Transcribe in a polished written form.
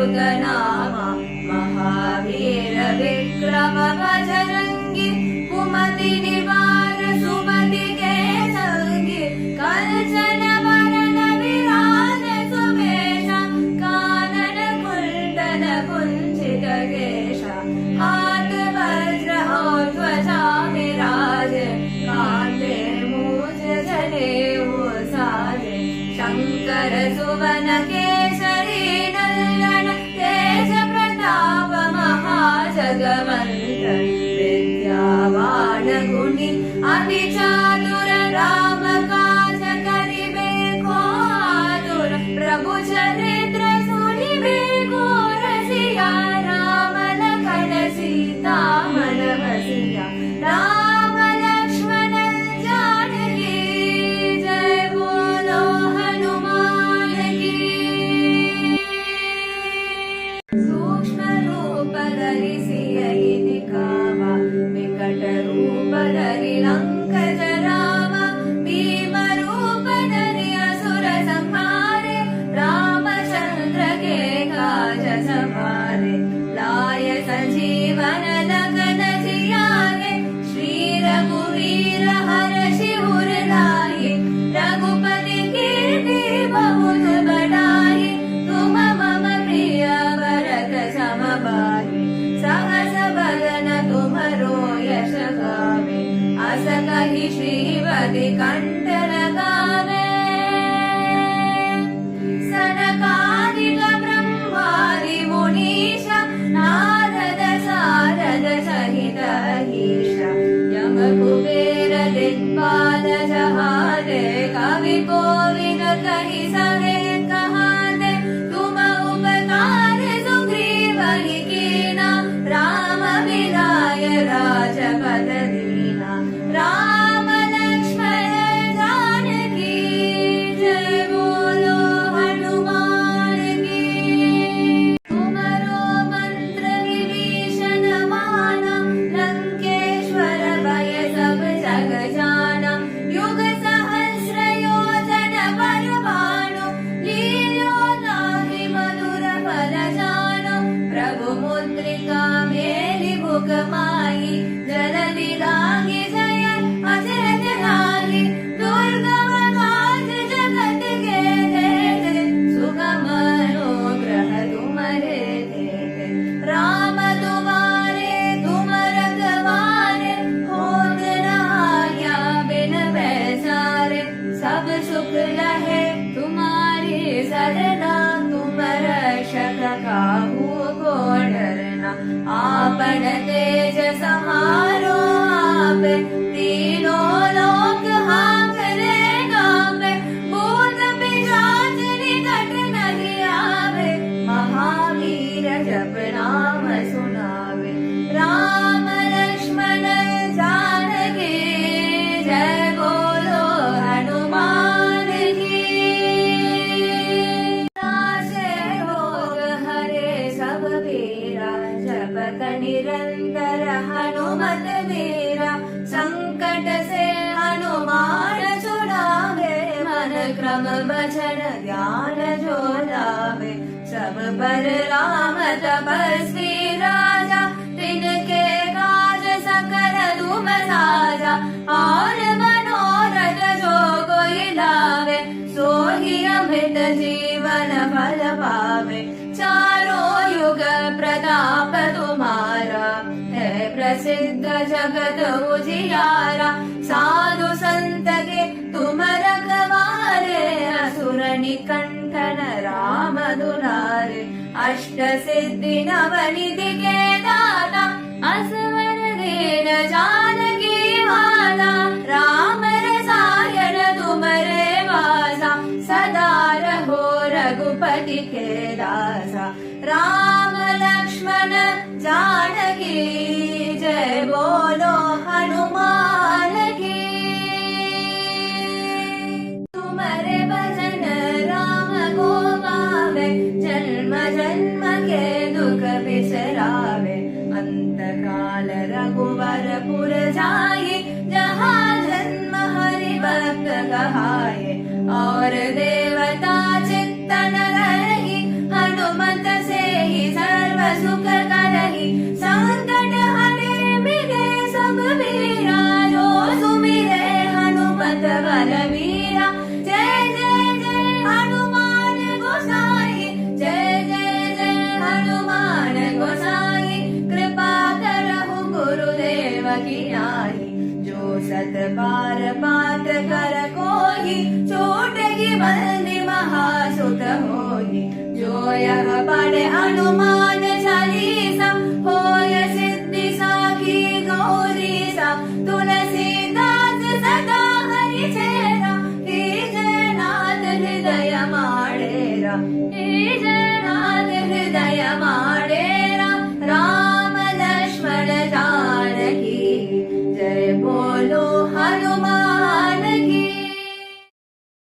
सुत नाम महावीर विक्रम बजरंगी कुमति निवार सुमति के संगी कंचन वरन विराज सुवेश कानन कुंडल कुंचित केश हाथ वज्र और ध्वजा विराजे कांधे मूछ जनेऊ साजे शंकर सुवन केसरी नंदन तेज प्रताप महाजगवंत विद्यावान गुणी अति चातुर राम काज करिबे को आतुर प्रभु चरित्र सुनिबे को रसिया राम लखन सीता मन बसिया राम लक्ष्मण जानकी जय बोलो हनुमान की। सूक्ष्म रूप धरि सियहि दिखावा विकट रूप धरि लंक जरावा भीम रूप धरि असुर संहारे रामचंद्र के काज सवारे लाय संजीवन लखन जियारे श्री रघुवीर हर्षि उर लाए रघुपति कीर्ति बहुत बढ़ाए तुम मम प्रिय भरत सम भाई सहस बदन तुम्हरो यश गावे अस कहि श्रीवति कंठ लगावे सनकादिक ब्रह्मादि मुनीश नारद सारद सहित अहीश यम कुबेर दिक्पाल जहाते कवि कोविद कहि सहे कहाते तुम उपकार सुग्रीव ही कीना राम मिलाय राजपद दीना राम लक्ष्मण जानकी जय बोलो हनुमान की। तुमरो मंत्र विभीषण माना लंकेश्वर भय सब जग जाना युग सहस्र योजन पर भानु लीलो ताहि मधुर फल जानो प्रभु मुद्रिका मेलि मुख माही जलधि लागी जय अजरथ लागी दुर्गम काज जगत के देते सुगम अनुग्रह तुम्हारे देते राम तुम्हारे तुम रखवारे होत न आज्ञा बिन पैसारे सब सुख लहे तुम्हारी सरना तुम रक्षक काहू को डरना आपन तेज समारो आप तीनों लोक हाँकने गावे भूत पिशाच निकट नहीं आवे महावीर जप नाम सुनावे राम लक्ष्मण जानकी जय बोलो हनुमान की। नाशे रोग हरे सब पीरा जपत निरंतर हनुमत वीरा संकट से हनुमान छुड़ावे मन क्रम भजन ध्यान जो लावे सब पर राम तपस्वी राजा तिनके काज सकल तुम साजा और मनोरथ जो कोई लावे सोहि अमृत जीवन फल पावे चारों युग प्रताप तुम्हारा है प्रसिद्ध जगत उजियारा साधु संत के तुम रखवारे असुर निकंठन राम दुलारे अष्ट सिद्धि नवनिधि के दाता असवर दीन जानकी माता राम रसायन तुमरे वासा सदा रहो रघुपति के दासा राम लक्ष्मण जानकी जय बोलो हनुमान की। तुम्हारे भजन राम को पावे जन्म जन्म के दुख बिसरावे अंत काल रघुवर पुर जाए जहाँ जन्म हरि भक्त कहाए और देवता चित्तन रही हनुमत से पाड़े हनुमान